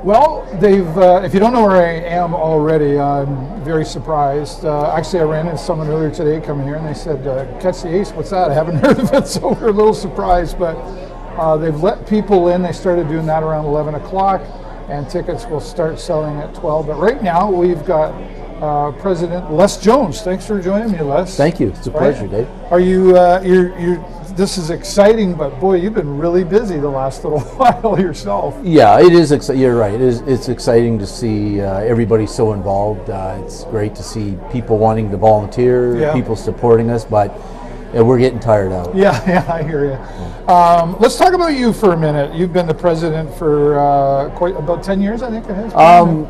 Well, they've. If you don't know where I am already, I'm very surprised. Actually, I ran into someone earlier today coming here, and they said, "Catch the Ace." What's that? I haven't heard of it, so we're a little surprised. But they've let people in. They started doing that around 11 o'clock, and tickets will start selling at 12. But right now, we've got President Les Jones. Thanks for joining me, Les. Thank you. It's a pleasure, Dave. Are you? You're. This is exciting, but boy, you've been really busy the last little while yourself. Yeah, it is. You're right. It's exciting to see everybody so involved. It's great to see people wanting to volunteer, people supporting us, but we're getting tired out. Yeah, I hear you. Let's talk about you for a minute. You've been the president for quite about 10 years, I think it has been.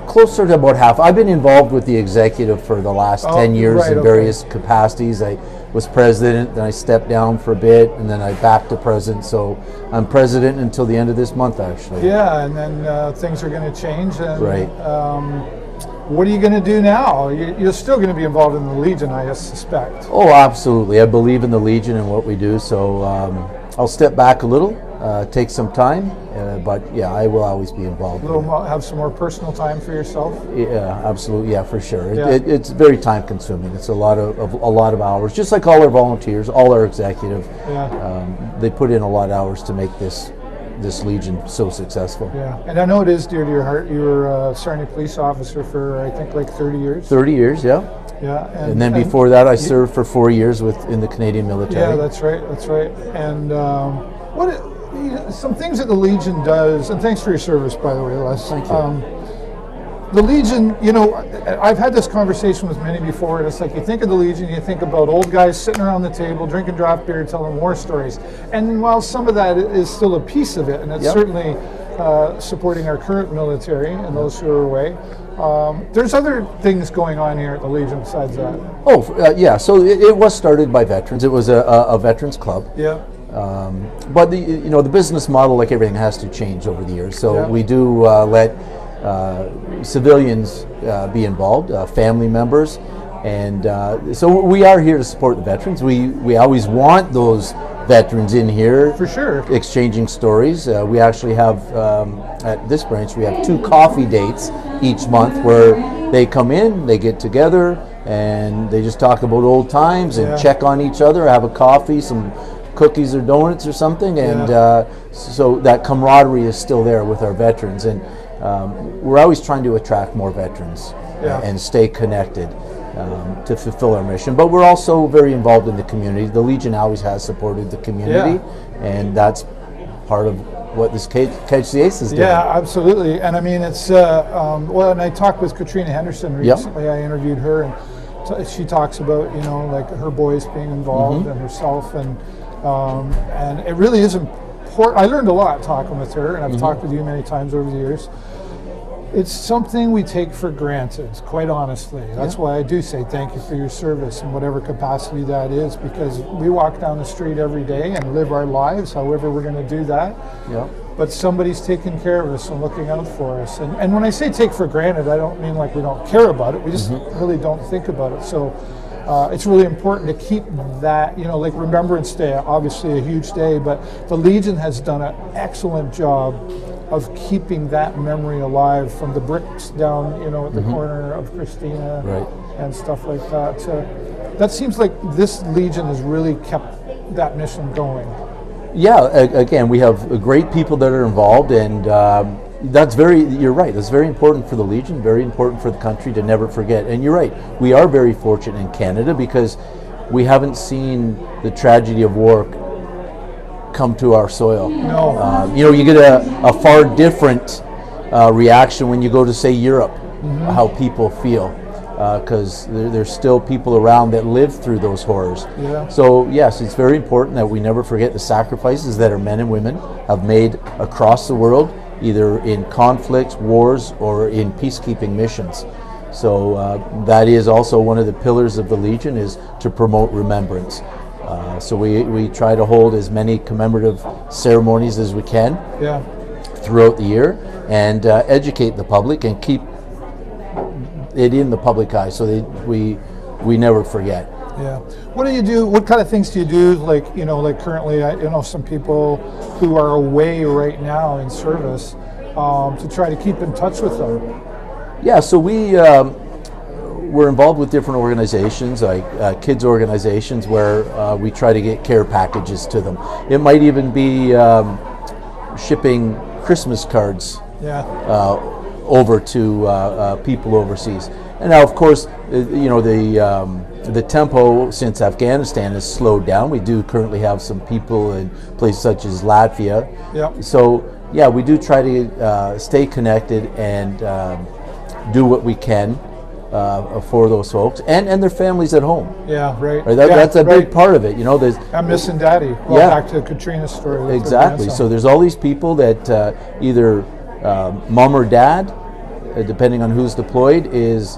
Closer to about half. I've been involved with the executive for the last 10 years in various capacities. I was president, then I stepped down for a bit, and then I back to president. So I'm president until the end of this month, actually. Yeah, and then things are going to change. And, right. What are you going to do now? You're still going to be involved in the Legion, I suspect. Oh, absolutely. I believe in the Legion and what we do. So I'll step back a little, take some time, but yeah, I will always be involved. Have some more personal time for yourself. Yeah, absolutely. Yeah, for sure. Yeah. It's very time consuming. It's a lot of hours, just like all our volunteers, all our executive. Yeah. They put in a lot of hours to make this Legion so successful. Yeah, and I know it is dear to your heart. You were a Sarnia police officer for I think like 30 years. 30 years, yeah. Yeah, and then before that, I served for 4 years in the Canadian military. Yeah, that's right. And some things that the Legion does, and thanks for your service, by the way, Les. Thank you. The Legion, I've had this conversation with many before, and it's like you think of the Legion, you think about old guys sitting around the table, drinking draft beer, telling war stories. And while some of that is still a piece of it, and it's certainly supporting our current military and those who are away, there's other things going on here at the Legion besides that. Yeah, so it was started by veterans. It was a veterans club. Yeah. But the business model, like everything, has to change over the years. So we do let civilians be involved, family members, and so we are here to support the veterans. We always want those veterans in here, for sure, exchanging stories. We actually have at this branch we have 2 coffee dates each month where they come in, they get together, and they just talk about old times and check on each other, have a coffee, some cookies or donuts or something, and so that camaraderie is still there with our veterans. And we're always trying to attract more veterans and stay connected to fulfill our mission. But we're also very involved in the community. The Legion always has supported the community, and that's part of what this Catch the Ace is doing. Yeah, absolutely. And I mean, it's and I talked with Katrina Henderson recently. I interviewed her, and she talks about like her boys being involved and herself, and it really is important. I learned a lot talking with her, and I've talked with you many times over the years. It's something we take for granted, quite honestly. That's why I do say thank you for your service in whatever capacity that is, because we walk down the street every day and live our lives, however we're going to do that. Yeah. But somebody's taking care of us and looking out for us. And when I say take for granted, I don't mean like we don't care about it. We just really don't think about it. So it's really important to keep that, like Remembrance Day, obviously a huge day, but the Legion has done an excellent job of keeping that memory alive, from the bricks down, at the corner of Christina and stuff like that. That seems like this Legion has really kept that mission going. Yeah, again, we have great people that are involved, and you're right, that's very important for the Legion, very important for the country to never forget. And you're right, we are very fortunate in Canada because we haven't seen the tragedy of war come to our soil. No. You get a far different reaction when you go to, say, Europe, how people feel, because there's still people around that live through those horrors. Yeah. So yes, it's very important that we never forget the sacrifices that our men and women have made across the world, either in conflicts, wars, or in peacekeeping missions. So that is also one of the pillars of the Legion, is to promote remembrance. So we try to hold as many commemorative ceremonies as we can throughout the year, and educate the public and keep it in the public eye, so we never forget. Yeah. What do you do? What kind of things do you do? Like currently, some people who are away right now in service, to try to keep in touch with them? Yeah, so we're involved with different organizations, like kids organizations, where we try to get care packages to them. It might even be shipping Christmas cards over to people overseas. And now, of course, the tempo since Afghanistan has slowed down. We do currently have some people in places such as Latvia. Yep. So, yeah, we do try to stay connected and do what we can for those folks and their families at home. Yeah, right. That's a big part of it. There's I'm missing Daddy. Well, back to Katrina's story. Exactly. So there's all these people that either mom or dad, depending on who's deployed, is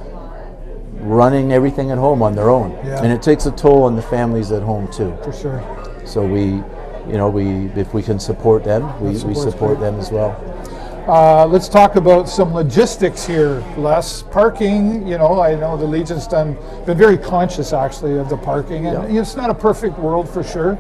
running everything at home on their own, and it takes a toll on the families at home too. For sure. So we if we can support them, we support them as well. Let's talk about some logistics here. Les, parking. I know the Legion's been very conscious actually of the parking, and it's not a perfect world for sure.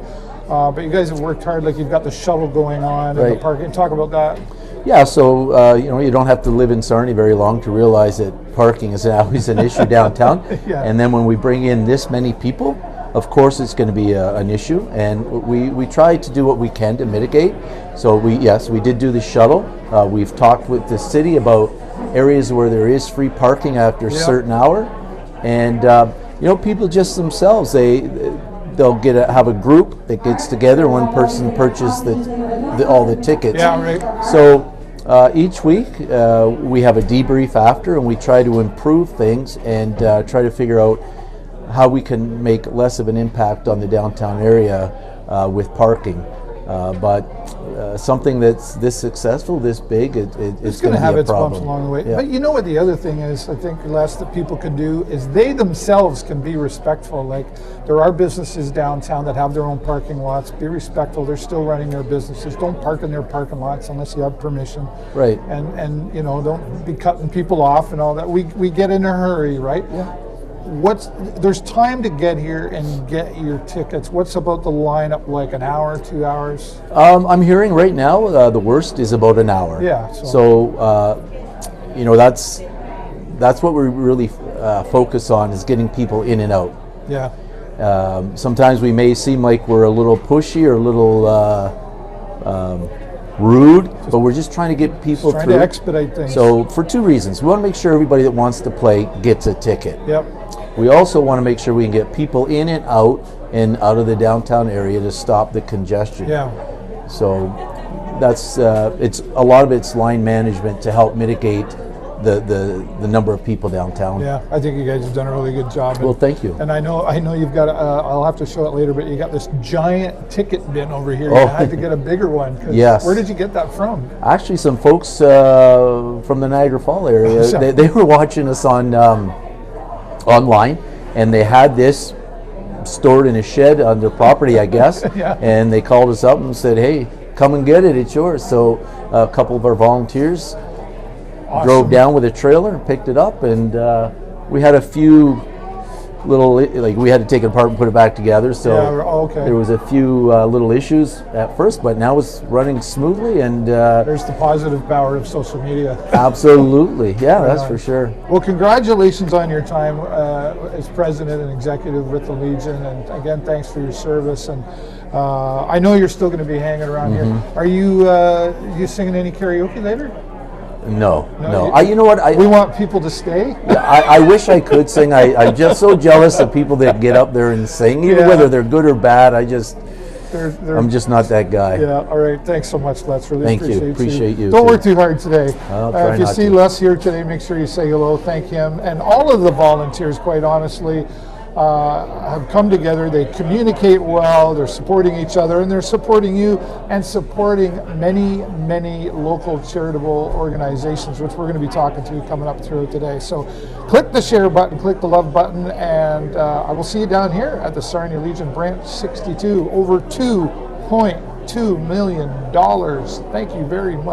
But you guys have worked hard. Like, you've got the shuttle going on and the parking. Talk about that. Yeah, so you don't have to live in Sarnia very long to realize that parking is always an issue downtown. And then when we bring in this many people, of course it's going to be an issue. And we try to do what we can to mitigate. So we did do the shuttle. We've talked with the city about areas where there is free parking after a certain hour, and people just themselves they'll have a group that gets together. One person purchases all the tickets. Yeah, right. So each week we have a debrief after, and we try to improve things and try to figure out how we can make less of an impact on the downtown area with parking. But something that's this successful, this big, it's going to have be a its problem. bumps along the way. Yeah. But you know what the other thing is, I think, Les, that people can do is they themselves can be respectful. Like, there are businesses downtown that have their own parking lots. Be respectful. They're still running their businesses. Don't park in their parking lots unless you have permission. Right. And don't be cutting people off and all that. We get in a hurry, right? Yeah. There's time to get here and get your tickets. What's about the lineup like? An hour, 2 hours? I'm hearing right now the worst is about an hour. Yeah. So that's what we really focus on, is getting people in and out. Yeah. Sometimes we may seem like we're a little pushy or a little rude, but we're just trying to get people trying through. to expedite things. So for two reasons. We want to make sure everybody that wants to play gets a ticket. Yep. We also want to make sure we can get people in and out of the downtown area to stop the congestion. Yeah. So that's it's a lot of it's line management to help mitigate the number of people downtown. Yeah, I think you guys have done a really good job. Well, thank you. And I know you've got. I'll have to show it later, but you got this giant ticket bin over here. Oh. You had to get a bigger one. Yes. Where did you get that from? Actually, some folks from the Niagara Falls area, they were watching us on online, and they had this stored in a shed on their property, I guess. Yeah. And they called us up and said, "Hey, come and get it. It's yours." So a couple of our volunteers drove down with a trailer and picked it up, and we had a few little, we had to take it apart and put it back together, so there was a few little issues at first, but now it's running smoothly, and there's the positive power of social media. Absolutely. Yeah, that's for sure. Well, congratulations on your time as president and executive with the Legion, and again, thanks for your service. And I know you're still going to be hanging around here. Are you singing any karaoke later? No. You know what? We want people to stay. I wish I could sing. I'm just so jealous of people that get up there and sing, even whether they're good or bad. I'm just not that guy. Yeah. All right. Thanks so much, Les. Really appreciate you. Don't work too hard today. If you see Les here today, make sure you say hello. Thank him and all of the volunteers. Quite honestly, have come together. They communicate well. They're supporting each other, and they're supporting you and supporting many local charitable organizations, which we're going to be talking to coming up through today. So click the share button, click the love button, and I will see you down here at the Sarnia Legion Branch 62. Over $2.2 million. Thank you very much.